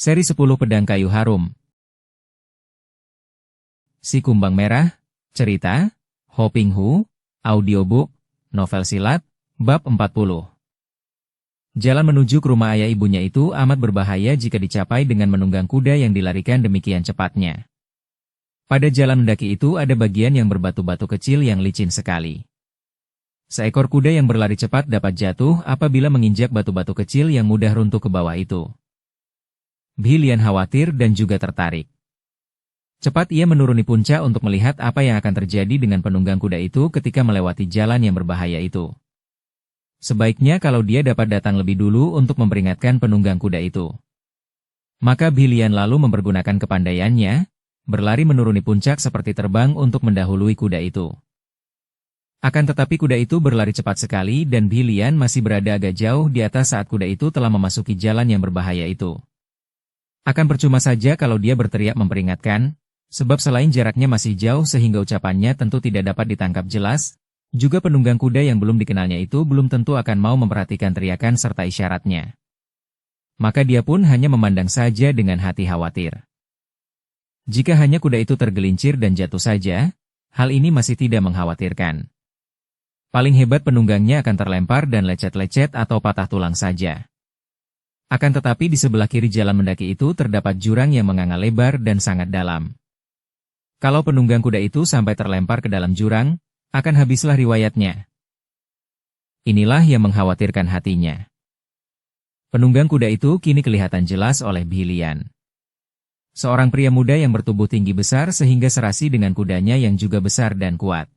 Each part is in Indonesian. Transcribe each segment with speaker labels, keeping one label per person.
Speaker 1: Seri 10 Pedang Kayu Harum. Si Kumbang Merah, cerita, Ho Ping Hu, audiobook, novel silat, bab 40. Jalan menuju ke rumah ayah ibunya itu amat berbahaya jika dicapai dengan menunggang kuda yang dilarikan demikian cepatnya. Pada jalan mendaki itu ada bagian yang berbatu-batu kecil yang licin sekali. Seekor kuda yang berlari cepat dapat jatuh apabila menginjak batu-batu kecil yang mudah runtuh ke bawah itu. Bhilian khawatir dan juga tertarik. Cepat ia menuruni puncak untuk melihat apa yang akan terjadi dengan penunggang kuda itu ketika melewati jalan yang berbahaya itu. Sebaiknya kalau dia dapat datang lebih dulu untuk memperingatkan penunggang kuda itu. Maka Bhilian lalu mempergunakan kepandaiannya, berlari menuruni puncak seperti terbang untuk mendahului kuda itu. Akan tetapi kuda itu berlari cepat sekali dan Bhilian masih berada agak jauh di atas saat kuda itu telah memasuki jalan yang berbahaya itu. Akan percuma saja kalau dia berteriak memperingatkan, sebab selain jaraknya masih jauh sehingga ucapannya tentu tidak dapat ditangkap jelas, juga penunggang kuda yang belum dikenalnya itu belum tentu akan mau memperhatikan teriakan serta isyaratnya. Maka dia pun hanya memandang saja dengan hati khawatir. Jika hanya kuda itu tergelincir dan jatuh saja, hal ini masih tidak mengkhawatirkan. Paling hebat penunggangnya akan terlempar dan lecet-lecet atau patah tulang saja. Akan tetapi di sebelah kiri jalan mendaki itu terdapat jurang yang menganga lebar dan sangat dalam. Kalau penunggang kuda itu sampai terlempar ke dalam jurang, akan habislah riwayatnya. Inilah yang mengkhawatirkan hatinya. Penunggang kuda itu kini kelihatan jelas oleh Bhilian. Seorang pria muda yang bertubuh tinggi besar sehingga serasi dengan kudanya yang juga besar dan kuat.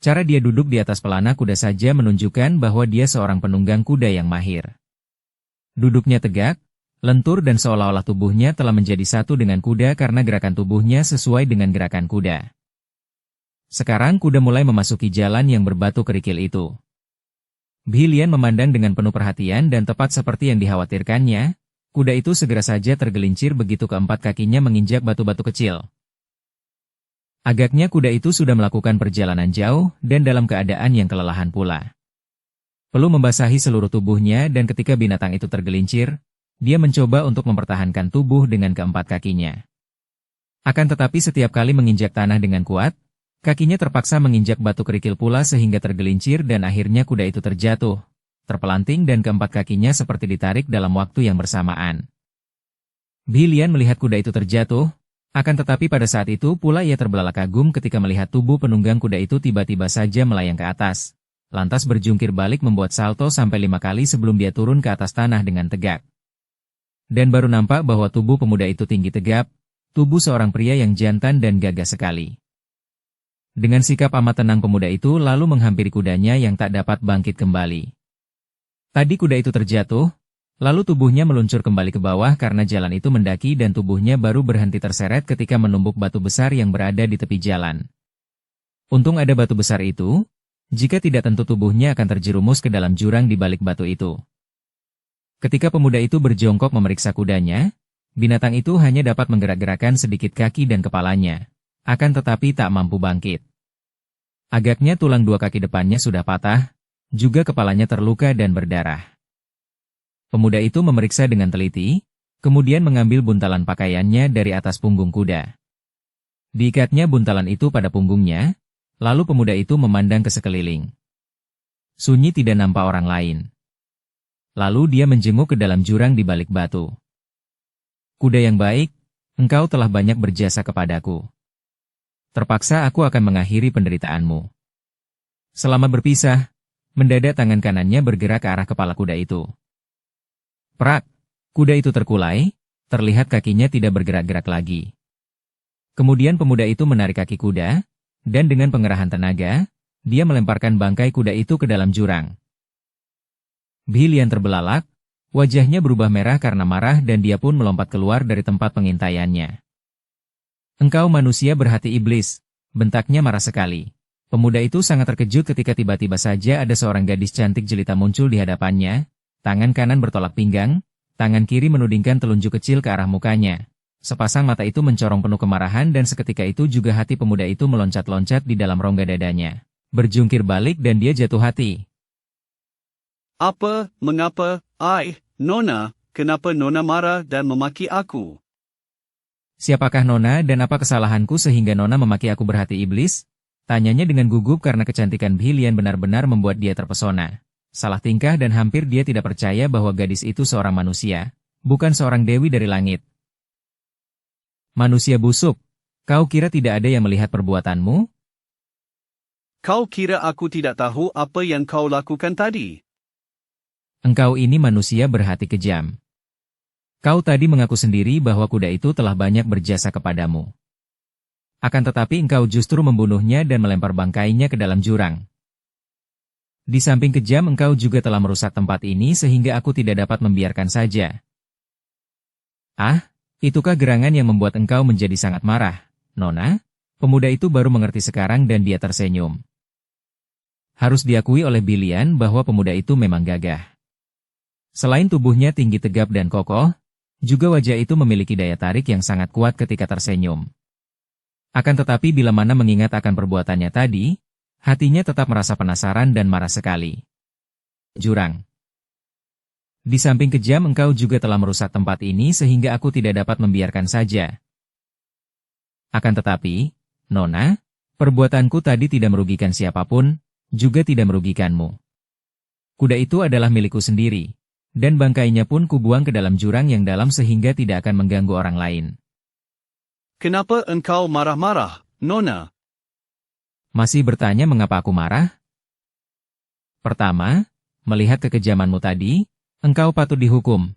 Speaker 1: Cara dia duduk di atas pelana kuda saja menunjukkan bahwa dia seorang penunggang kuda yang mahir. Duduknya tegak, lentur dan seolah-olah tubuhnya telah menjadi satu dengan kuda karena gerakan tubuhnya sesuai dengan gerakan kuda. Sekarang kuda mulai memasuki jalan yang berbatu kerikil itu. Bhilian memandang dengan penuh perhatian dan tepat seperti yang dikhawatirkannya, kuda itu segera saja tergelincir begitu keempat kakinya menginjak batu-batu kecil. Agaknya kuda itu sudah melakukan perjalanan jauh dan dalam keadaan yang kelelahan pula. Perlu membasahi seluruh tubuhnya dan ketika binatang itu tergelincir, dia mencoba untuk mempertahankan tubuh dengan keempat kakinya. Akan tetapi setiap kali menginjak tanah dengan kuat, kakinya terpaksa menginjak batu kerikil pula sehingga tergelincir dan akhirnya kuda itu terjatuh, terpelanting dan keempat kakinya seperti ditarik dalam waktu yang bersamaan. Bhilian melihat kuda itu terjatuh, akan tetapi pada saat itu pula ia terbelalak kagum ketika melihat tubuh penunggang kuda itu tiba-tiba saja melayang ke atas. Lantas berjungkir balik membuat salto sampai 5 kali sebelum dia turun ke atas tanah dengan tegak. Dan baru nampak bahwa tubuh pemuda itu tinggi tegap, tubuh seorang pria yang jantan dan gagah sekali. Dengan sikap amat tenang pemuda itu lalu menghampiri kudanya yang tak dapat bangkit kembali. Tadi kuda itu terjatuh, lalu tubuhnya meluncur kembali ke bawah karena jalan itu mendaki dan tubuhnya baru berhenti terseret ketika menumbuk batu besar yang berada di tepi jalan. Untung ada batu besar itu. Jika tidak tentu tubuhnya akan terjerumus ke dalam jurang di balik batu itu. Ketika pemuda itu berjongkok memeriksa kudanya, binatang itu hanya dapat menggerak-gerakkan sedikit kaki dan kepalanya, akan tetapi tak mampu bangkit. Agaknya tulang dua kaki depannya sudah patah, juga kepalanya terluka dan berdarah. Pemuda itu memeriksa dengan teliti, kemudian mengambil buntalan pakaiannya dari atas punggung kuda. Diikatnya buntalan itu pada punggungnya, lalu pemuda itu memandang ke sekeliling. Sunyi tidak nampak orang lain. Lalu dia menjenguk ke dalam jurang di balik batu. Kuda yang baik, engkau telah banyak berjasa kepadaku. Terpaksa aku akan mengakhiri penderitaanmu. Selama berpisah, mendadak tangan kanannya bergerak ke arah kepala kuda itu. Prak, kuda itu terkulai, terlihat kakinya tidak bergerak-gerak lagi. Kemudian pemuda itu menarik kaki kuda, dan dengan pengerahan tenaga, dia melemparkan bangkai kuda itu ke dalam jurang. Bhilian terbelalak, wajahnya berubah merah karena marah dan dia pun melompat keluar dari tempat pengintaiannya. Engkau manusia berhati iblis, bentaknya marah sekali. Pemuda itu sangat terkejut ketika tiba-tiba saja ada seorang gadis cantik jelita muncul di hadapannya, tangan kanan bertolak pinggang, tangan kiri menudingkan telunjuk kecil ke arah mukanya. Sepasang mata itu mencorong penuh kemarahan dan seketika itu juga hati pemuda itu meloncat-loncat di dalam rongga dadanya. Berjungkir balik dan dia jatuh hati.
Speaker 2: Apa, mengapa, Nona, kenapa Nona marah dan memaki aku?
Speaker 1: Siapakah Nona dan apa kesalahanku sehingga Nona memaki aku berhati iblis? Tanyanya dengan gugup karena kecantikan Bhilian benar-benar membuat dia terpesona. Salah tingkah dan hampir dia tidak percaya bahwa gadis itu seorang manusia, bukan seorang dewi dari langit. Manusia busuk, kau kira tidak ada yang melihat perbuatanmu?
Speaker 2: Kau kira aku tidak tahu apa yang kau lakukan tadi?
Speaker 1: Engkau ini manusia berhati kejam. Kau tadi mengaku sendiri bahwa kuda itu telah banyak berjasa kepadamu. Akan tetapi engkau justru membunuhnya dan melempar bangkainya ke dalam jurang. Di samping kejam engkau juga telah merusak tempat ini sehingga aku tidak dapat membiarkan saja. Ah, itukah gerangan yang membuat engkau menjadi sangat marah, Nona? Pemuda itu baru mengerti sekarang dan dia tersenyum. Harus diakui oleh Bhilian bahwa pemuda itu memang gagah. Selain tubuhnya tinggi tegap dan kokoh, juga wajah itu memiliki daya tarik yang sangat kuat ketika tersenyum. Akan tetapi bila mana mengingat akan perbuatannya tadi, hatinya tetap merasa penasaran dan marah sekali. Jurang. Di samping kejam engkau juga telah merusak tempat ini sehingga aku tidak dapat membiarkan saja. Akan tetapi, Nona, perbuatanku tadi tidak merugikan siapapun, juga tidak merugikanmu. Kuda itu adalah milikku sendiri, dan bangkainya pun kubuang ke dalam jurang yang dalam sehingga tidak akan mengganggu orang lain.
Speaker 2: Kenapa engkau marah-marah, Nona?
Speaker 1: Masih bertanya mengapa aku marah? Pertama, melihat kekejamanmu tadi, engkau patut dihukum.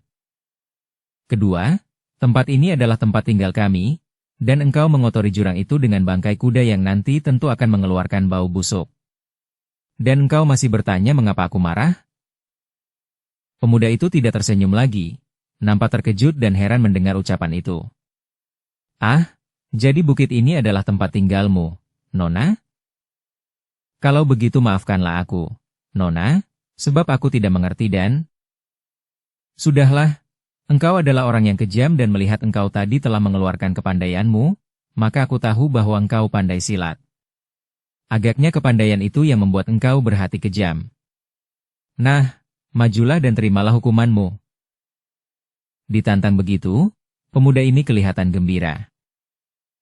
Speaker 1: Kedua, tempat ini adalah tempat tinggal kami, dan engkau mengotori jurang itu dengan bangkai kuda yang nanti tentu akan mengeluarkan bau busuk. Dan engkau masih bertanya mengapa aku marah? Pemuda itu tidak tersenyum lagi, nampak terkejut dan heran mendengar ucapan itu. Ah, jadi bukit ini adalah tempat tinggalmu, Nona? Kalau begitu maafkanlah aku, Nona, sebab aku tidak mengerti dan... Sudahlah, engkau adalah orang yang kejam dan melihat engkau tadi telah mengeluarkan kepandaianmu, maka aku tahu bahwa engkau pandai silat. Agaknya kepandaian itu yang membuat engkau berhati kejam. Nah, majulah dan terimalah hukumanmu. Ditantang begitu, pemuda ini kelihatan gembira.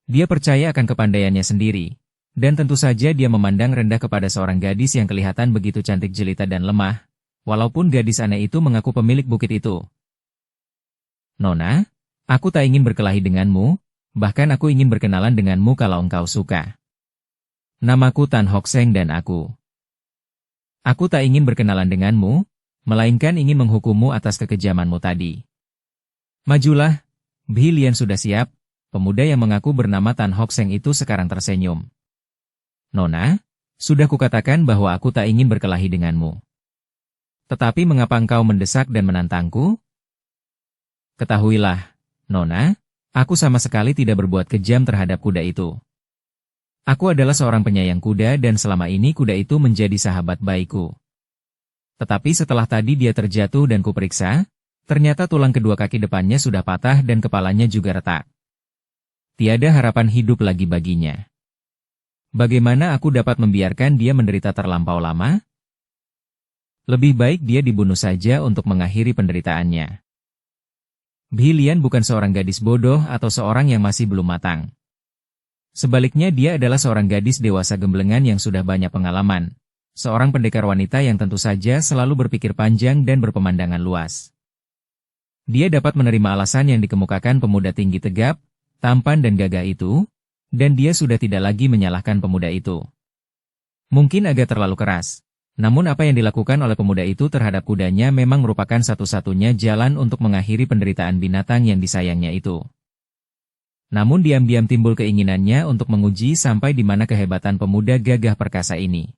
Speaker 1: Dia percaya akan kepandaiannya sendiri, dan tentu saja dia memandang rendah kepada seorang gadis yang kelihatan begitu cantik jelita dan lemah, walaupun gadis aneh itu mengaku pemilik bukit itu. Nona, aku tak ingin berkelahi denganmu, bahkan aku ingin berkenalan denganmu kalau engkau suka. Namaku Tan Hock Seng dan aku tak ingin berkenalan denganmu, melainkan ingin menghukummu atas kekejamanmu tadi. Majulah, Bhilian sudah siap. Pemuda yang mengaku bernama Tan Hock Seng itu sekarang tersenyum. Nona, sudah kukatakan bahwa aku tak ingin berkelahi denganmu. Tetapi mengapa engkau mendesak dan menantangku? Ketahuilah, Nona, aku sama sekali tidak berbuat kejam terhadap kuda itu. Aku adalah seorang penyayang kuda dan selama ini kuda itu menjadi sahabat baikku. Tetapi setelah tadi dia terjatuh dan kuperiksa, ternyata tulang kedua kaki depannya sudah patah dan kepalanya juga retak. Tiada harapan hidup lagi baginya. Bagaimana aku dapat membiarkan dia menderita terlampau lama? Lebih baik dia dibunuh saja untuk mengakhiri penderitaannya. Bhilian bukan seorang gadis bodoh atau seorang yang masih belum matang. Sebaliknya dia adalah seorang gadis dewasa gemblengan yang sudah banyak pengalaman. Seorang pendekar wanita yang tentu saja selalu berpikir panjang dan berpemandangan luas. Dia dapat menerima alasan yang dikemukakan pemuda tinggi tegap, tampan dan gagah itu, dan dia sudah tidak lagi menyalahkan pemuda itu. Mungkin agak terlalu keras, namun apa yang dilakukan oleh pemuda itu terhadap kudanya memang merupakan satu-satunya jalan untuk mengakhiri penderitaan binatang yang disayangnya itu. Namun diam-diam timbul keinginannya untuk menguji sampai di mana kehebatan pemuda gagah perkasa ini.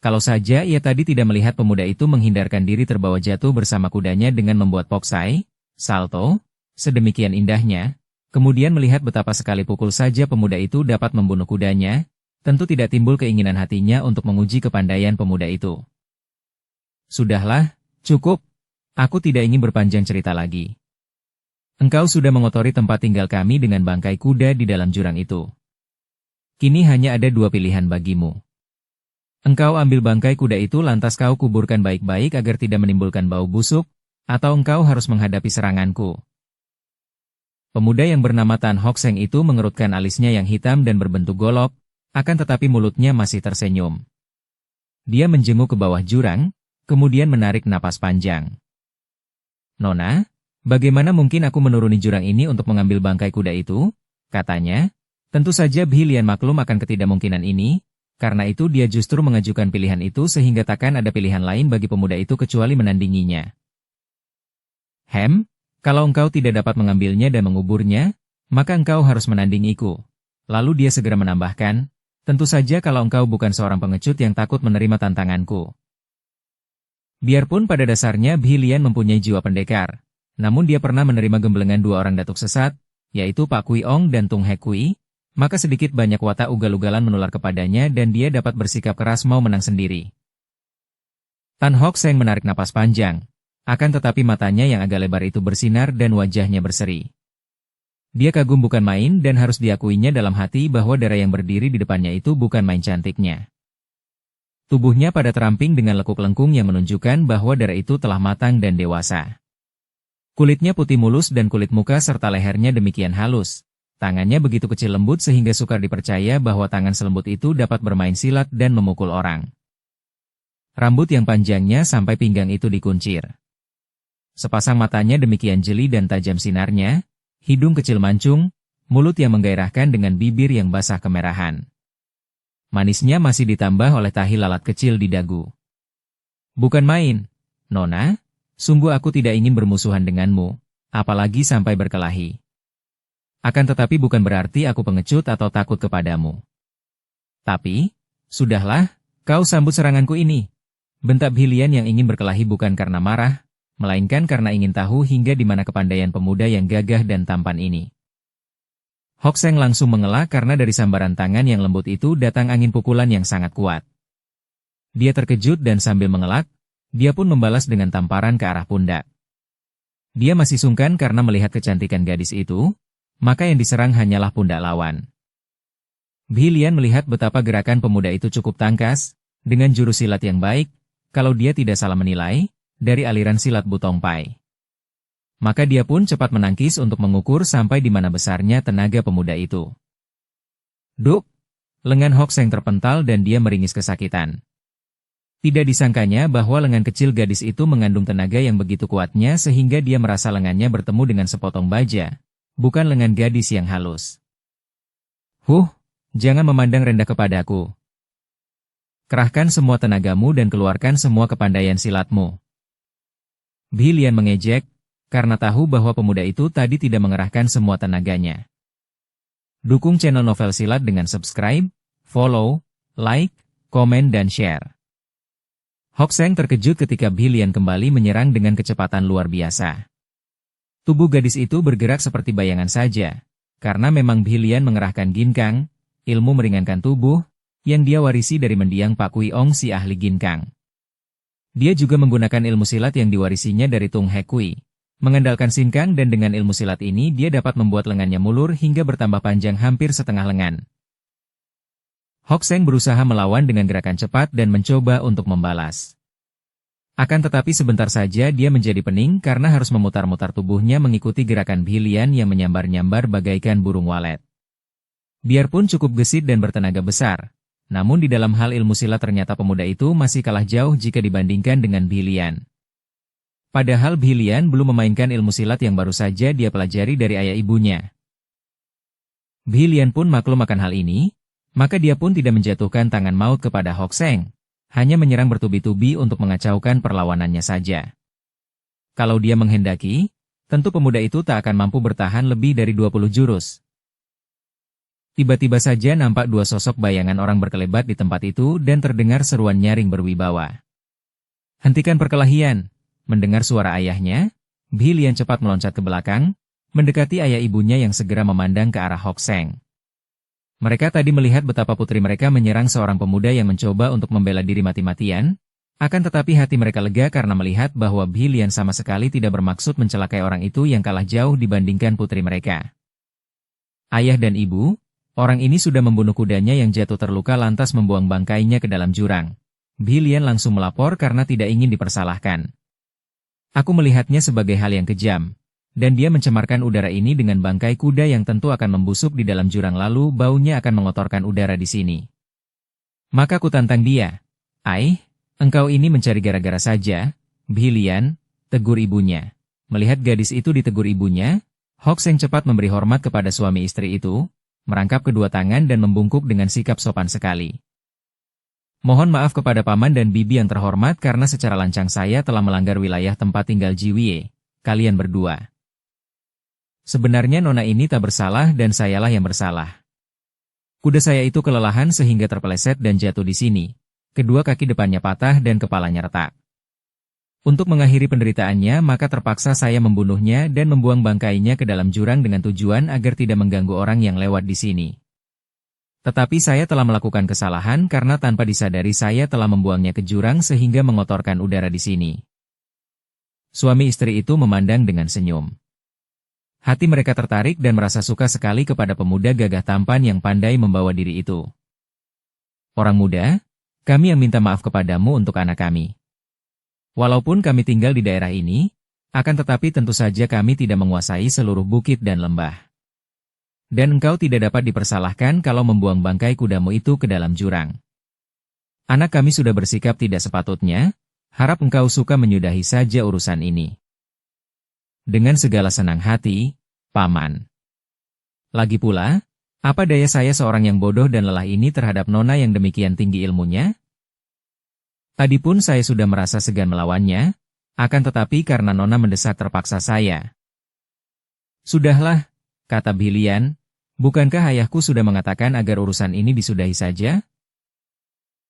Speaker 1: Kalau saja ia tadi tidak melihat pemuda itu menghindarkan diri terbawa jatuh bersama kudanya dengan membuat poksai, salto, sedemikian indahnya, kemudian melihat betapa sekali pukul saja pemuda itu dapat membunuh kudanya, tentu tidak timbul keinginan hatinya untuk menguji kepandaian pemuda itu. Sudahlah, cukup. Aku tidak ingin berpanjang cerita lagi. Engkau sudah mengotori tempat tinggal kami dengan bangkai kuda di dalam jurang itu. Kini hanya ada dua pilihan bagimu. Engkau ambil bangkai kuda itu lantas kau kuburkan baik-baik agar tidak menimbulkan bau busuk, Atau engkau harus menghadapi seranganku. Pemuda yang bernama Tan Hokseng itu mengerutkan alisnya yang hitam dan berbentuk golok, akan tetapi mulutnya masih tersenyum. Dia menjenguk ke bawah jurang, kemudian menarik napas panjang. Nona, bagaimana mungkin aku menuruni jurang ini untuk mengambil bangkai kuda itu? Katanya. Tentu saja Bhilian maklum akan ketidakmungkinan ini, karena itu dia justru mengajukan pilihan itu sehingga takkan ada pilihan lain bagi pemuda itu kecuali menandinginya. Kalau engkau tidak dapat mengambilnya dan menguburnya, maka engkau harus menandingiku. Lalu dia segera menambahkan, tentu saja kalau engkau bukan seorang pengecut yang takut menerima tantanganku. Biarpun pada dasarnya Bhilian mempunyai jiwa pendekar, namun dia pernah menerima gembelengan dua orang datuk sesat, yaitu Pak Kui Ong dan Tung Hek Kui, maka sedikit banyak watak ugal-ugalan menular kepadanya dan dia dapat bersikap keras mau menang sendiri. Tan Hokseng menarik napas panjang, akan tetapi matanya yang agak lebar itu bersinar dan wajahnya berseri. Dia kagum bukan main dan harus diakuinya dalam hati bahwa Dara yang berdiri di depannya itu bukan main cantiknya. Tubuhnya pada teramping dengan lekuk lengkung yang menunjukkan bahwa Dara itu telah matang dan dewasa. Kulitnya putih mulus dan kulit muka serta lehernya demikian halus. Tangannya begitu kecil lembut sehingga sukar dipercaya bahwa tangan selembut itu dapat bermain silat dan memukul orang. Rambut yang panjangnya sampai pinggang itu dikuncir. Sepasang matanya demikian jeli dan tajam sinarnya, hidung kecil mancung, mulut yang menggairahkan dengan bibir yang basah kemerahan. Manisnya masih ditambah oleh tahi lalat kecil di dagu. Bukan main, Nona, sungguh aku tidak ingin bermusuhan denganmu, apalagi sampai berkelahi. Akan tetapi bukan berarti aku pengecut atau takut kepadamu. Tapi, sudahlah, kau sambut seranganku ini. Bentak Bhilian yang ingin berkelahi bukan karena marah, melainkan karena ingin tahu hingga di mana kepandaian pemuda yang gagah dan tampan ini. Hokseng langsung mengelak karena dari sambaran tangan yang lembut itu datang angin pukulan yang sangat kuat. Dia terkejut dan sambil mengelak, dia pun membalas dengan tamparan ke arah pundak. Dia masih sungkan karena melihat kecantikan gadis itu, maka yang diserang hanyalah pundak lawan. Bhilian melihat betapa gerakan pemuda itu cukup tangkas, dengan jurus silat yang baik, kalau dia tidak salah menilai, dari aliran silat Butong Pai. Maka dia pun cepat menangkis untuk mengukur sampai di mana besarnya tenaga pemuda itu. Duk! Lengan Hokseng terpental dan dia meringis kesakitan. Tidak disangkanya bahwa lengan kecil gadis itu mengandung tenaga yang begitu kuatnya sehingga dia merasa lengannya bertemu dengan sepotong baja. Bukan lengan gadis yang halus. Jangan memandang rendah kepadaku. Kerahkan semua tenagamu dan keluarkan semua kepandaian silatmu. Bhilian mengejek, karena tahu bahwa pemuda itu tadi tidak mengerahkan semua tenaganya. Dukung channel Novel Silat dengan subscribe, follow, like, komen dan share. Hokseng terkejut ketika Bhilian kembali menyerang dengan kecepatan luar biasa. Tubuh gadis itu bergerak seperti bayangan saja, karena memang Bhilian mengerahkan ginkang, ilmu meringankan tubuh, yang dia warisi dari mendiang Pak Kui Ong si ahli ginkang. Dia juga menggunakan ilmu silat yang diwarisinya dari Tung Hek Kui. Mengandalkan sinkang dan dengan ilmu silat ini dia dapat membuat lengannya mulur hingga bertambah panjang hampir setengah lengan. Hokseng berusaha melawan dengan gerakan cepat dan mencoba untuk membalas. Akan tetapi sebentar saja dia menjadi pening karena harus memutar-mutar tubuhnya mengikuti gerakan Bhilian yang menyambar-nyambar bagaikan burung walet. Biarpun cukup gesit dan bertenaga besar, namun di dalam hal ilmu silat ternyata pemuda itu masih kalah jauh jika dibandingkan dengan Bhilian. Padahal Bhilian belum memainkan ilmu silat yang baru saja dia pelajari dari ayah ibunya. Bhilian pun maklum akan hal ini, maka dia pun tidak menjatuhkan tangan maut kepada Hokseng. Hanya menyerang bertubi-tubi untuk mengacaukan perlawanannya saja. Kalau dia menghendaki, tentu pemuda itu tak akan mampu bertahan lebih dari 20 jurus. Tiba-tiba saja nampak dua sosok bayangan orang berkelebat di tempat itu dan terdengar seruan nyaring berwibawa. Hentikan perkelahian! Mendengar suara ayahnya, Bhilian cepat meloncat ke belakang, mendekati ayah ibunya yang segera memandang ke arah Hokseng. Mereka tadi melihat betapa putri mereka menyerang seorang pemuda yang mencoba untuk membela diri mati-matian, akan tetapi hati mereka lega karena melihat bahwa Bhilian sama sekali tidak bermaksud mencelakai orang itu yang kalah jauh dibandingkan putri mereka. Ayah dan ibu, orang ini sudah membunuh kudanya yang jatuh terluka lantas membuang bangkainya ke dalam jurang. Bhilian langsung melapor karena tidak ingin dipersalahkan. Aku melihatnya sebagai hal yang kejam, dan dia mencemarkan udara ini dengan bangkai kuda yang tentu akan membusuk di dalam jurang lalu baunya akan mengotorkan udara di sini. Maka ku tantang dia. Engkau ini mencari gara-gara saja, Bhilian, tegur ibunya. Melihat gadis itu ditegur ibunya, Hokseng cepat memberi hormat kepada suami istri itu, merangkap kedua tangan dan membungkuk dengan sikap sopan sekali. Mohon maaf kepada paman dan bibi yang terhormat karena secara lancang saya telah melanggar wilayah tempat tinggal Jiwie, kalian berdua. Sebenarnya nona ini tak bersalah dan sayalah yang bersalah. Kuda saya itu kelelahan sehingga terpeleset dan jatuh di sini. Kedua kaki depannya patah dan kepalanya retak. Untuk mengakhiri penderitaannya maka terpaksa saya membunuhnya dan membuang bangkainya ke dalam jurang dengan tujuan agar tidak mengganggu orang yang lewat di sini. Tetapi saya telah melakukan kesalahan karena tanpa disadari saya telah membuangnya ke jurang sehingga mengotorkan udara di sini. Suami istri itu memandang dengan senyum. Hati mereka tertarik dan merasa suka sekali kepada pemuda gagah tampan yang pandai membawa diri itu. Orang muda, kami yang minta maaf kepadamu untuk anak kami. Walaupun kami tinggal di daerah ini, akan tetapi tentu saja kami tidak menguasai seluruh bukit dan lembah. Dan engkau tidak dapat dipersalahkan kalau membuang bangkai kudamu itu ke dalam jurang. Anak kami sudah bersikap tidak sepatutnya, harap engkau suka menyudahi saja urusan ini. Dengan segala senang hati, Paman. Lagi pula, apa daya saya seorang yang bodoh dan lelah ini terhadap nona yang demikian tinggi ilmunya? Tadi pun saya sudah merasa segan melawannya, akan tetapi karena nona mendesak terpaksa saya. Sudahlah, kata Bhilian. Bukankah ayahku sudah mengatakan agar urusan ini disudahi saja?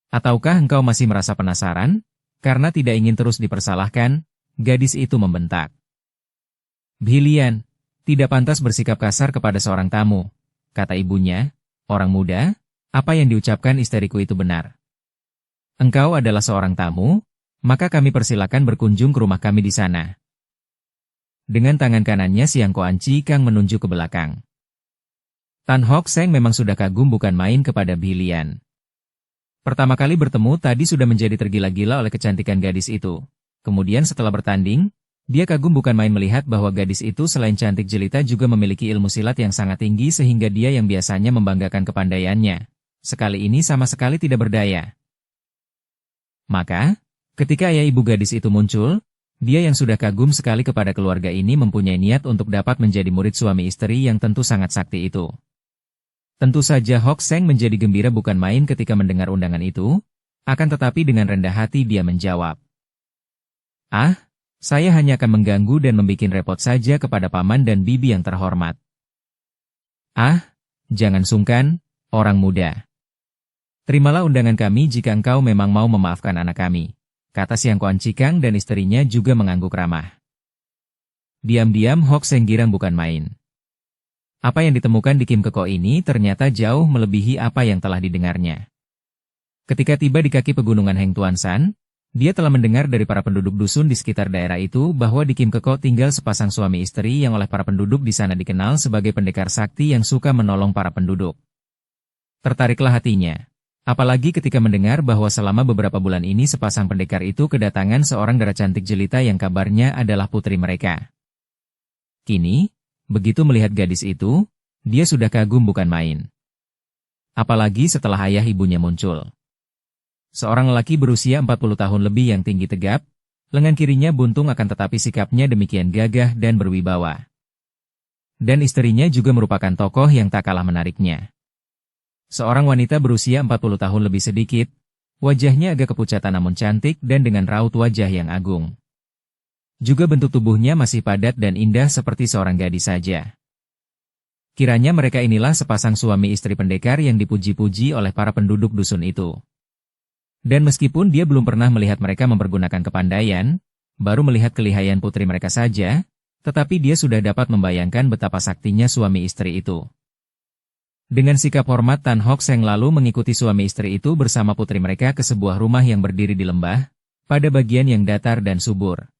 Speaker 1: Ataukah engkau masih merasa penasaran? Karena tidak ingin terus dipersalahkan, gadis itu membentak. Bhilian, tidak pantas bersikap kasar kepada seorang tamu, kata ibunya. Orang muda, apa yang diucapkan istriku itu benar. Engkau adalah seorang tamu, maka kami persilakan berkunjung ke rumah kami di sana. Dengan tangan kanannya Siang Koan Chi Kang menunjuk ke belakang. Tan Hokseng memang sudah kagum bukan main kepada Bhilian. Pertama kali bertemu tadi sudah menjadi tergila-gila oleh kecantikan gadis itu. Kemudian setelah bertanding, dia kagum bukan main melihat bahwa gadis itu selain cantik jelita juga memiliki ilmu silat yang sangat tinggi sehingga dia yang biasanya membanggakan kepandaiannya, sekali ini sama sekali tidak berdaya. Maka, ketika ayah ibu gadis itu muncul, dia yang sudah kagum sekali kepada keluarga ini mempunyai niat untuk dapat menjadi murid suami istri yang tentu sangat sakti itu. Tentu saja Hokseng menjadi gembira bukan main ketika mendengar undangan itu, akan tetapi dengan rendah hati dia menjawab. Saya hanya akan mengganggu dan membuat repot saja kepada paman dan bibi yang terhormat. Jangan sungkan, orang muda. Terimalah undangan kami jika engkau memang mau memaafkan anak kami, kata Siang Koan Chi Kang dan istrinya juga mengangguk ramah. Diam-diam Hokseng girang bukan main. Apa yang ditemukan di Kim Keko ini ternyata jauh melebihi apa yang telah didengarnya. Ketika tiba di kaki pegunungan Heng Tuan San, dia telah mendengar dari para penduduk dusun di sekitar daerah itu bahwa di Kim Keko tinggal sepasang suami istri yang oleh para penduduk di sana dikenal sebagai pendekar sakti yang suka menolong para penduduk. Tertariklah hatinya. Apalagi ketika mendengar bahwa selama beberapa bulan ini sepasang pendekar itu kedatangan seorang darah cantik jelita yang kabarnya adalah putri mereka. Kini, begitu melihat gadis itu, dia sudah kagum bukan main. Apalagi setelah ayah ibunya muncul. Seorang lelaki berusia 40 tahun lebih yang tinggi tegap, lengan kirinya buntung akan tetapi sikapnya demikian gagah dan berwibawa. Dan istrinya juga merupakan tokoh yang tak kalah menariknya. Seorang wanita berusia 40 tahun lebih sedikit, wajahnya agak kepucatan namun cantik dan dengan raut wajah yang agung. Juga bentuk tubuhnya masih padat dan indah seperti seorang gadis saja. Kiranya mereka inilah sepasang suami istri pendekar yang dipuji-puji oleh para penduduk dusun itu. Dan meskipun dia belum pernah melihat mereka mempergunakan kepandaian, baru melihat kelihayan putri mereka saja, tetapi dia sudah dapat membayangkan betapa saktinya suami istri itu. Dengan sikap hormat Tan Hokseng lalu mengikuti suami istri itu bersama putri mereka ke sebuah rumah yang berdiri di lembah, pada bagian yang datar dan subur.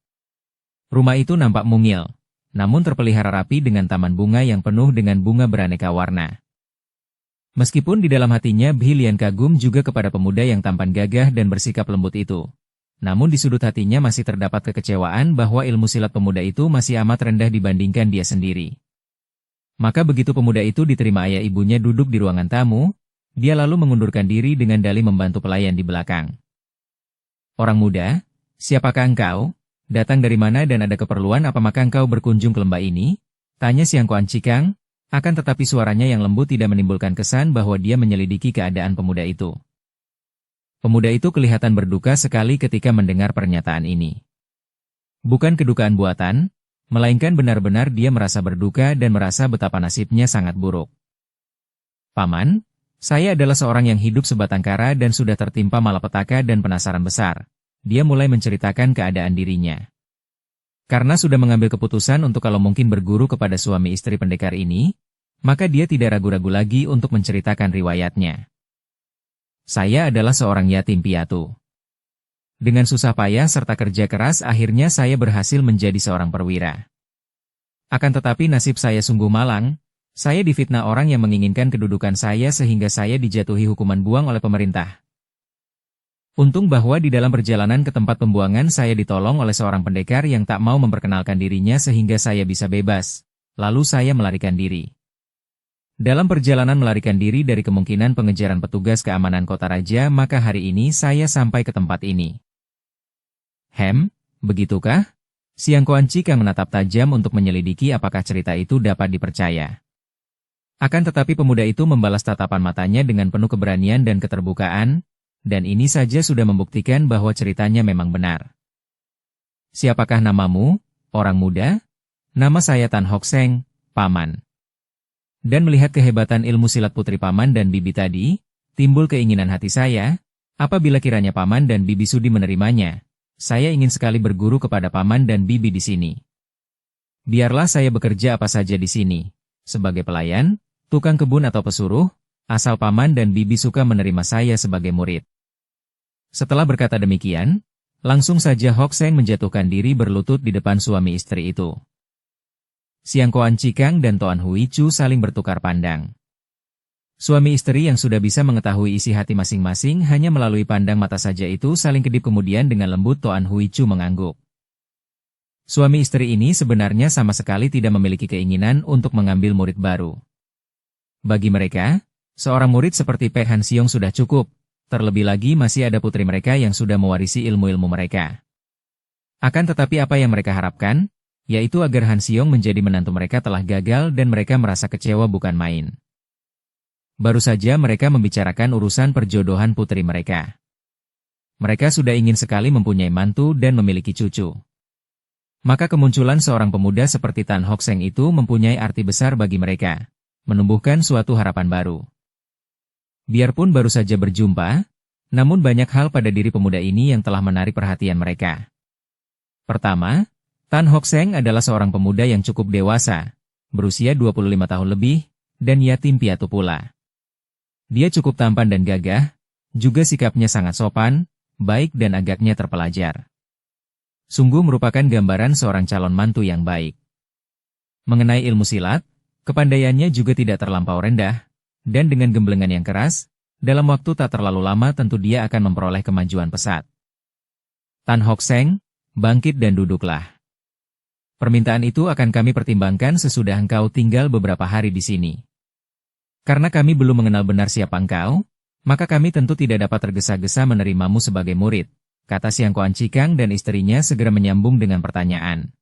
Speaker 1: Rumah itu nampak mungil, namun terpelihara rapi dengan taman bunga yang penuh dengan bunga beraneka warna. Meskipun di dalam hatinya Bhilian kagum juga kepada pemuda yang tampan gagah dan bersikap lembut itu. Namun di sudut hatinya masih terdapat kekecewaan bahwa ilmu silat pemuda itu masih amat rendah dibandingkan dia sendiri. Maka begitu pemuda itu diterima ayah ibunya duduk di ruangan tamu, dia lalu mengundurkan diri dengan dalih membantu pelayan di belakang. "Orang muda, siapakah engkau? Datang dari mana dan ada keperluan apa maka engkau berkunjung ke lembah ini?" tanya Siang Kuan Cikang, akan tetapi suaranya yang lembut tidak menimbulkan kesan bahwa dia menyelidiki keadaan pemuda itu. Pemuda itu kelihatan berduka sekali ketika mendengar pernyataan ini. Bukan kedukaan buatan, melainkan benar-benar dia merasa berduka dan merasa betapa nasibnya sangat buruk. "Paman, saya adalah seorang yang hidup sebatang kara dan sudah tertimpa malapetaka dan penasaran besar." Dia mulai menceritakan keadaan dirinya. Karena sudah mengambil keputusan untuk kalau mungkin berguru kepada suami istri pendekar ini, maka dia tidak ragu-ragu lagi untuk menceritakan riwayatnya. "Saya adalah seorang yatim piatu. Dengan susah payah serta kerja keras akhirnya saya berhasil menjadi seorang perwira. Akan tetapi nasib saya sungguh malang, saya difitnah orang yang menginginkan kedudukan saya sehingga saya dijatuhi hukuman buang oleh pemerintah. Untung bahwa di dalam perjalanan ke tempat pembuangan saya ditolong oleh seorang pendekar yang tak mau memperkenalkan dirinya sehingga saya bisa bebas, lalu saya melarikan diri. Dalam perjalanan melarikan diri dari kemungkinan pengejaran petugas keamanan kota raja maka hari ini saya sampai ke tempat ini." Begitukah?" Siang Kuan Cikang menatap tajam untuk menyelidiki apakah cerita itu dapat dipercaya. Akan tetapi pemuda itu membalas tatapan matanya dengan penuh keberanian dan keterbukaan, dan ini saja sudah membuktikan bahwa ceritanya memang benar. "Siapakah namamu, orang muda?" "Nama saya Tan Hock Seng, Paman." Dan melihat kehebatan ilmu silat putri Paman dan Bibi tadi, timbul keinginan hati saya, apabila kiranya Paman dan Bibi sudi menerimanya, saya ingin sekali berguru kepada Paman dan Bibi di sini. Biarlah saya bekerja apa saja di sini, sebagai pelayan, tukang kebun atau pesuruh, asal Paman dan Bibi suka menerima saya sebagai murid. Setelah berkata demikian, langsung saja Hock Seng menjatuhkan diri berlutut di depan suami istri itu. Siang Kuan Cikang dan Toan Hui Chu saling bertukar pandang. Suami istri yang sudah bisa mengetahui isi hati masing-masing hanya melalui pandang mata saja itu saling kedip kemudian dengan lembut Toan Hui Chu mengangguk. Suami istri ini sebenarnya sama sekali tidak memiliki keinginan untuk mengambil murid baru. Bagi mereka, seorang murid seperti Pek Han Siong sudah cukup, terlebih lagi masih ada putri mereka yang sudah mewarisi ilmu-ilmu mereka. Akan tetapi apa yang mereka harapkan, yaitu agar Han Siong menjadi menantu mereka telah gagal dan mereka merasa kecewa bukan main. Baru saja mereka membicarakan urusan perjodohan putri mereka. Mereka sudah ingin sekali mempunyai mantu dan memiliki cucu. Maka kemunculan seorang pemuda seperti Tan Hock Seng itu mempunyai arti besar bagi mereka, menumbuhkan suatu harapan baru. Biarpun baru saja berjumpa, namun banyak hal pada diri pemuda ini yang telah menarik perhatian mereka. Pertama, Tan Hock Seng adalah seorang pemuda yang cukup dewasa, berusia 25 tahun lebih, dan yatim piatu pula. Dia cukup tampan dan gagah, juga sikapnya sangat sopan, baik dan agaknya terpelajar. Sungguh merupakan gambaran seorang calon mantu yang baik. Mengenai ilmu silat, kepandaiannya juga tidak terlampau rendah, dan dengan gemblengan yang keras, dalam waktu tak terlalu lama tentu dia akan memperoleh kemajuan pesat. "Tan Hock Seng, bangkit dan duduklah. Permintaan itu akan kami pertimbangkan sesudah engkau tinggal beberapa hari di sini. Karena kami belum mengenal benar siapa engkau, maka kami tentu tidak dapat tergesa-gesa menerimamu sebagai murid," kata Siang Kuan Cikang dan istrinya segera menyambung dengan pertanyaan.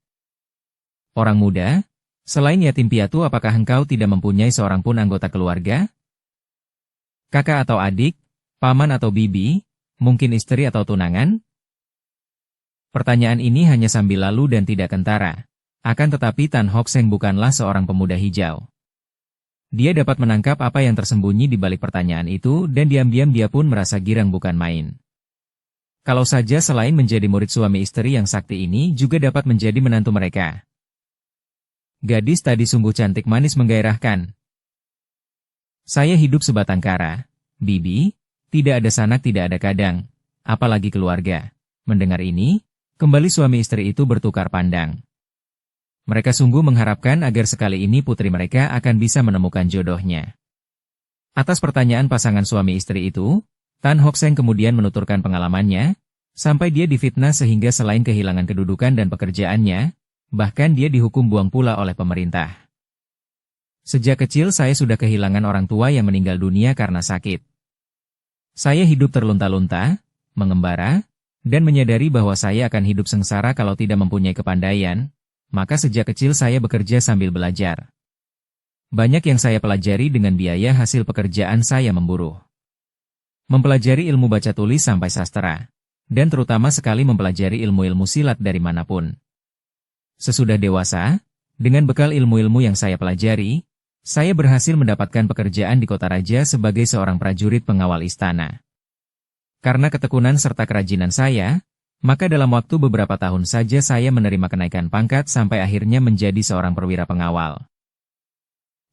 Speaker 1: "Orang muda, selain yatim piatu apakah engkau tidak mempunyai seorang pun anggota keluarga? Kakak atau adik, paman atau bibi, mungkin istri atau tunangan?" Pertanyaan ini hanya sambil lalu dan tidak kentara. Akan tetapi Tan Hock Seng bukanlah seorang pemuda hijau. Dia dapat menangkap apa yang tersembunyi di balik pertanyaan itu dan diam-diam dia pun merasa girang bukan main. Kalau saja selain menjadi murid suami istri yang sakti ini juga dapat menjadi menantu mereka. Gadis tadi sungguh cantik manis menggairahkan. "Saya hidup sebatang kara, Bibi, tidak ada sanak tidak ada kadang, apalagi keluarga." Mendengar ini, kembali suami istri itu bertukar pandang. Mereka sungguh mengharapkan agar sekali ini putri mereka akan bisa menemukan jodohnya. Atas pertanyaan pasangan suami istri itu, Tan Hock Seng kemudian menuturkan pengalamannya, Sampai dia difitnah sehingga selain kehilangan kedudukan dan pekerjaannya, bahkan dia dihukum buang pula oleh pemerintah. Sejak kecil saya sudah kehilangan orang tua yang meninggal dunia karena sakit. Saya hidup terlunta-lunta, mengembara, dan menyadari bahwa saya akan hidup sengsara kalau tidak mempunyai kepandaian, maka sejak kecil saya bekerja sambil belajar. Banyak yang saya pelajari dengan biaya hasil pekerjaan saya memburu. Mempelajari ilmu baca tulis sampai sastra. Dan terutama sekali mempelajari ilmu-ilmu silat dari manapun. Sesudah dewasa, dengan bekal ilmu-ilmu yang saya pelajari, saya berhasil mendapatkan pekerjaan di Kota Raja sebagai seorang prajurit pengawal istana. Karena ketekunan serta kerajinan saya, maka dalam waktu beberapa tahun saja saya menerima kenaikan pangkat sampai akhirnya menjadi seorang perwira pengawal.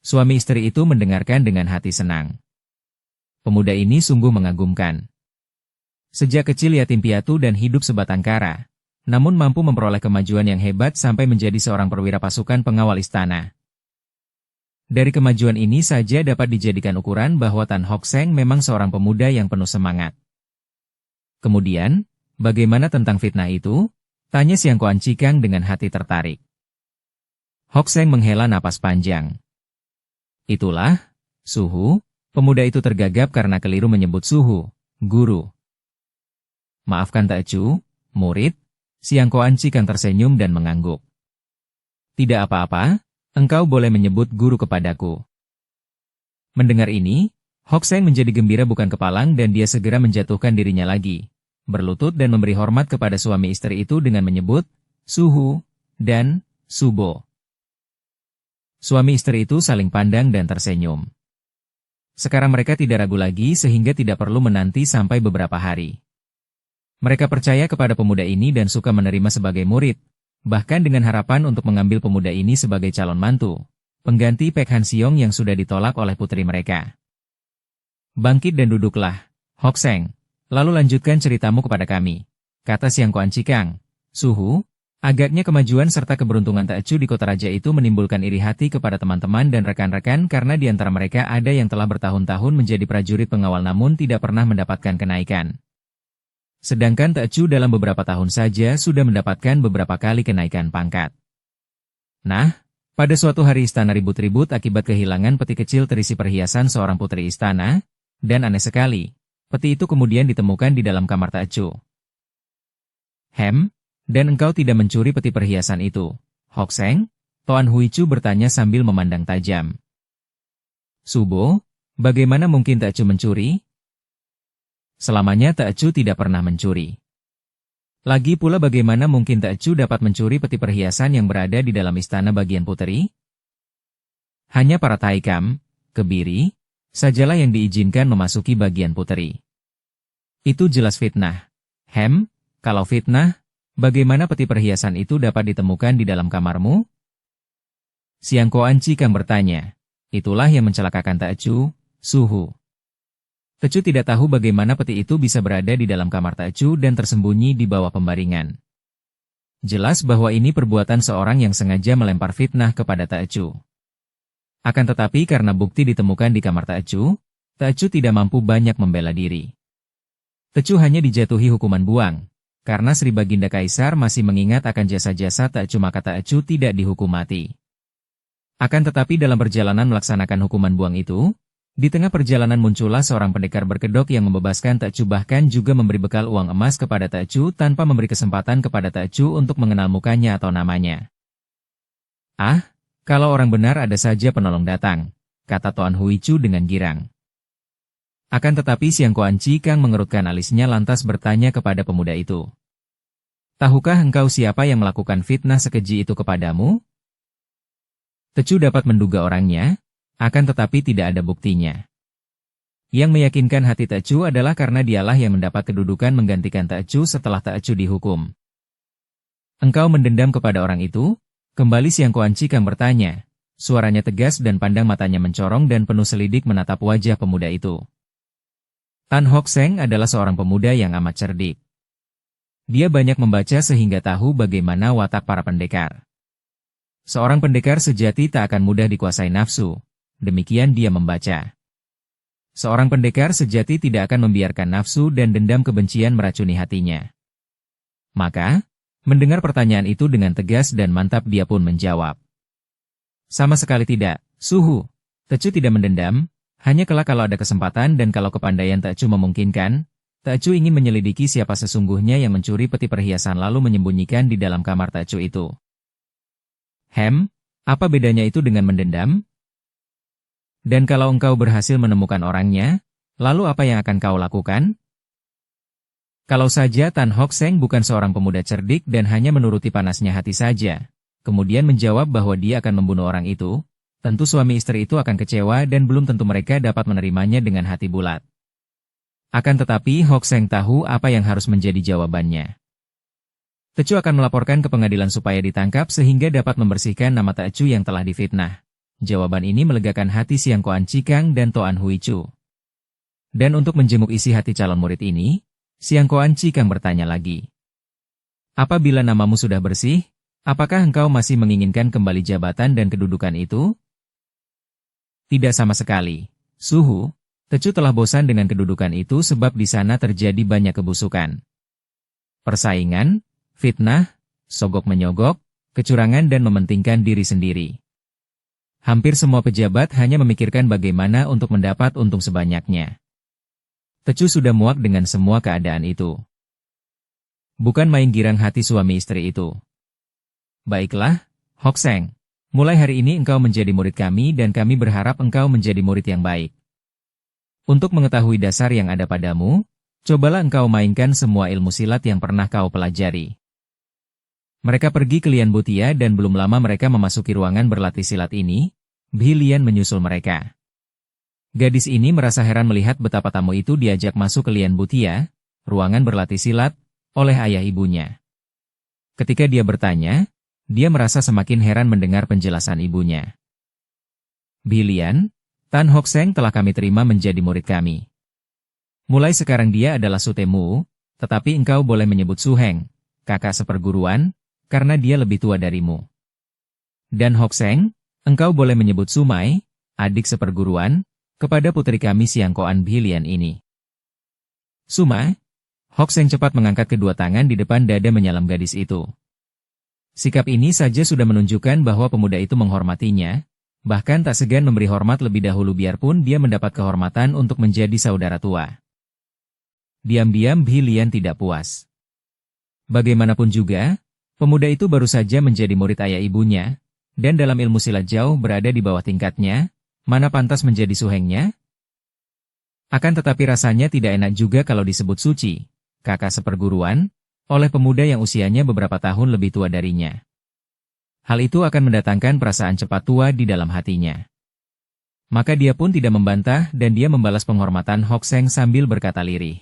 Speaker 1: Suami istri itu mendengarkan dengan hati senang. Pemuda ini sungguh mengagumkan. Sejak kecil yatim piatu dan hidup sebatang kara, namun mampu memperoleh kemajuan yang hebat sampai menjadi seorang perwira pasukan pengawal istana. Dari kemajuan ini saja dapat dijadikan ukuran bahwa Tan Hock Seng memang seorang pemuda yang penuh semangat. Kemudian, bagaimana tentang fitnah itu? Tanya Siang Koan Cikang dengan hati tertarik. Hock Seng menghela napas panjang. Itulah, Suhu, pemuda itu tergagap karena keliru menyebut Suhu, guru. Maafkan Tak Chu, murid, Siang Koan Cikang tersenyum dan mengangguk. Tidak apa-apa, engkau boleh menyebut guru kepadaku. Mendengar ini, Hock Seng menjadi gembira bukan kepalang dan dia segera menjatuhkan dirinya lagi, berlutut dan memberi hormat kepada suami istri itu dengan menyebut, Suhu, dan, Subo. Suami istri itu saling pandang dan tersenyum. Sekarang mereka tidak ragu lagi sehingga tidak perlu menanti sampai beberapa hari. Mereka percaya kepada pemuda ini dan suka menerima sebagai murid, bahkan dengan harapan untuk mengambil pemuda ini sebagai calon mantu, pengganti Pek Han Siong yang sudah ditolak oleh putri mereka. Bangkit dan duduklah, Hock Seng, lalu lanjutkan ceritamu kepada kami, kata Siang Koan Cikang. Suhu, agaknya kemajuan serta keberuntungan Tak Chu di Kota Raja itu menimbulkan iri hati kepada teman-teman dan rekan-rekan karena di antara mereka ada yang telah bertahun-tahun menjadi prajurit pengawal namun tidak pernah mendapatkan kenaikan. Sedangkan Tak Chu dalam beberapa tahun saja sudah mendapatkan beberapa kali kenaikan pangkat. Nah, pada suatu hari istana ribut-ribut akibat kehilangan peti kecil terisi perhiasan seorang putri istana, dan aneh sekali, peti itu kemudian ditemukan di dalam kamar Tak Chu. Dan engkau tidak mencuri peti perhiasan itu, Hock Seng? Toan Hui Chu bertanya sambil memandang tajam. Subo, bagaimana mungkin Tak Chu mencuri? Selamanya Tak Chu tidak pernah mencuri. Lagi pula bagaimana mungkin Tak Chu dapat mencuri peti perhiasan yang berada di dalam istana bagian puteri? Hanya para taikam, kebiri, sajalah yang diizinkan memasuki bagian puteri. Itu jelas fitnah. Kalau fitnah, bagaimana peti perhiasan itu dapat ditemukan di dalam kamarmu? Siang Koan Cikang bertanya. Itulah yang mencelakakan Tak Chu, Suhu. Tak Chu tidak tahu bagaimana peti itu bisa berada di dalam kamar Tak Chu dan tersembunyi di bawah pembaringan. Jelas bahwa ini perbuatan seorang yang sengaja melempar fitnah kepada Tak Chu. Akan tetapi karena bukti ditemukan di kamar Tak Chu tidak mampu banyak membela diri. Tak Chu hanya dijatuhi hukuman buang. Karena Sri Baginda Kaisar masih mengingat akan jasa-jasa Tak Chu maka Tak Chu tidak dihukum mati. Akan tetapi dalam perjalanan melaksanakan hukuman buang itu, di tengah perjalanan muncullah seorang pendekar berkedok yang membebaskan Tak Chu bahkan juga memberi bekal uang emas kepada Tak Chu tanpa memberi kesempatan kepada Tak Chu untuk mengenal mukanya atau namanya. Kalau orang benar ada saja penolong datang, kata Toan Hui Chu dengan girang. Akan tetapi Siang Koan Cikang mengerutkan alisnya lantas bertanya kepada pemuda itu. Tahukah engkau siapa yang melakukan fitnah sekeji itu kepadamu? Tak Chu dapat menduga orangnya, akan tetapi tidak ada buktinya. Yang meyakinkan hati Tak Chu adalah karena dialah yang mendapat kedudukan menggantikan Tak Chu setelah Tak Chu dihukum. Engkau mendendam kepada orang itu? Kembali Siang Koan Cikang bertanya. Suaranya tegas dan pandang matanya mencorong dan penuh selidik menatap wajah pemuda itu. Tan Hock Seng adalah seorang pemuda yang amat cerdik. Dia banyak membaca sehingga tahu bagaimana watak para pendekar. Seorang pendekar sejati tak akan mudah dikuasai nafsu. Demikian dia membaca. Seorang pendekar sejati tidak akan membiarkan nafsu dan dendam kebencian meracuni hatinya. Maka, mendengar pertanyaan itu dengan tegas dan mantap dia pun menjawab. Sama sekali tidak, Suhu. Tecu tidak mendendam, hanya kelak kalau ada kesempatan dan kalau kepandaian Tecu memungkinkan, Tecu ingin menyelidiki siapa sesungguhnya yang mencuri peti perhiasan lalu menyembunyikan di dalam kamar Tecu itu. Apa bedanya itu dengan mendendam? Dan kalau engkau berhasil menemukan orangnya, lalu apa yang akan kau lakukan? Kalau saja Tan Hock Seng bukan seorang pemuda cerdik dan hanya menuruti panasnya hati saja, kemudian menjawab bahwa dia akan membunuh orang itu, tentu suami istri itu akan kecewa dan belum tentu mereka dapat menerimanya dengan hati bulat. Akan tetapi Hock Seng tahu apa yang harus menjadi jawabannya. Tecu akan melaporkan ke pengadilan supaya ditangkap sehingga dapat membersihkan nama Tecu yang telah difitnah. Jawaban ini melegakan hati Siang Koan Cikang dan Toan Hui Chu. Dan untuk menjemuk isi hati calon murid ini, Siang Koan Cikang bertanya lagi. Apabila namamu sudah bersih, apakah engkau masih menginginkan kembali jabatan dan kedudukan itu? Tidak sama sekali, Suhu. Tecu telah bosan dengan kedudukan itu sebab di sana terjadi banyak kebusukan. Persaingan, fitnah, sogok-menyogok, kecurangan dan mementingkan diri sendiri. Hampir semua pejabat hanya memikirkan bagaimana untuk mendapat untung sebanyaknya. Tecu sudah muak dengan semua keadaan itu. Bukan main girang hati suami istri itu. Baiklah, Hock Seng. Mulai hari ini engkau menjadi murid kami dan kami berharap engkau menjadi murid yang baik. Untuk mengetahui dasar yang ada padamu, cobalah engkau mainkan semua ilmu silat yang pernah kau pelajari. Mereka pergi ke Lian Butia dan belum lama mereka memasuki ruangan berlatih silat ini. Bhi Lian menyusul mereka. Gadis ini merasa heran melihat betapa tamu itu diajak masuk ke Lian Butia, ruangan berlatih silat, oleh ayah ibunya. Ketika dia bertanya, dia merasa semakin heran mendengar penjelasan ibunya. Bhi Lian, Tan Hock Seng telah kami terima menjadi murid kami. Mulai sekarang dia adalah Sutemu, tetapi engkau boleh menyebut Su Heng, kakak seperguruan, karena dia lebih tua darimu. Dan Hock Seng, engkau boleh menyebut Sumai, adik seperguruan, kepada putri kami Siang Koan Bhi Lian ini. Sumai? Hock Seng cepat mengangkat kedua tangan di depan dada menyalam gadis itu. Sikap ini saja sudah menunjukkan bahwa pemuda itu menghormatinya, bahkan tak segan memberi hormat lebih dahulu biarpun dia mendapat kehormatan untuk menjadi saudara tua. Diam-diam Bhi Lian tidak puas. Bagaimanapun juga, pemuda itu baru saja menjadi murid ayah ibunya, dan dalam ilmu silat jauh berada di bawah tingkatnya, mana pantas menjadi suhengnya? Akan tetapi rasanya tidak enak juga kalau disebut suci, kakak seperguruan, oleh pemuda yang usianya beberapa tahun lebih tua darinya. Hal itu akan mendatangkan perasaan cepat tua di dalam hatinya. Maka dia pun tidak membantah dan dia membalas penghormatan Hock Seng sambil berkata lirih.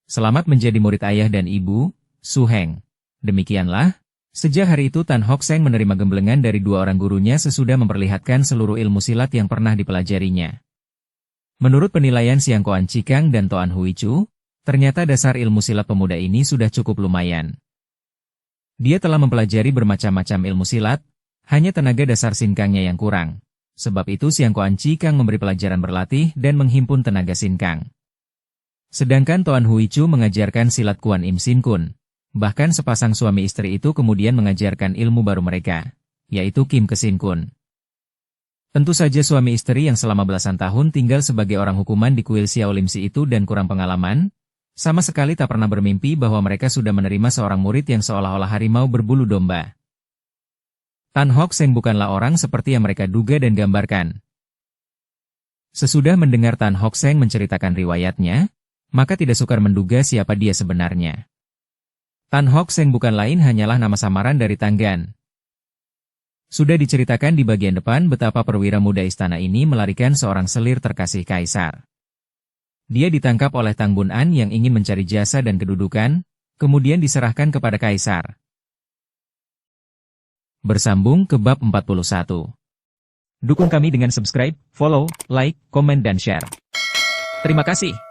Speaker 1: Selamat menjadi murid ayah dan ibu, Su Heng. Demikianlah, sejak hari itu Tan Hock Seng menerima gemblengan dari dua orang gurunya sesudah memperlihatkan seluruh ilmu silat yang pernah dipelajarinya. Menurut penilaian Siang Koan Cikang dan Toan Hui Chu, ternyata dasar ilmu silat pemuda ini sudah cukup lumayan. Dia telah mempelajari bermacam-macam ilmu silat, hanya tenaga dasar sinkangnya yang kurang. Sebab itu Siang Koan Cikang memberi pelajaran berlatih dan menghimpun tenaga sinkang. Sedangkan Toan Hui Chu mengajarkan silat Kuan Im Sin Kun. Bahkan sepasang suami istri itu kemudian mengajarkan ilmu baru mereka, yaitu Kim Kesin Kun. Tentu saja suami istri yang selama belasan tahun tinggal sebagai orang hukuman di kuil Xiao Lim Si itu dan kurang pengalaman, sama sekali tak pernah bermimpi bahwa mereka sudah menerima seorang murid yang seolah-olah harimau berbulu domba. Tan Hock Seng bukanlah orang seperti yang mereka duga dan gambarkan. Sesudah mendengar Tan Hock Seng menceritakan riwayatnya, maka tidak sukar menduga siapa dia sebenarnya. Tan Hock Seng bukan lain hanyalah nama samaran dari Tang Gan. Sudah diceritakan di bagian depan betapa perwira muda istana ini melarikan seorang selir terkasih kaisar. Dia ditangkap oleh Tang Bun An yang ingin mencari jasa dan kedudukan, kemudian diserahkan kepada kaisar. Bersambung ke bab 41. Dukung kami dengan subscribe, follow, like, komen dan share. Terima kasih.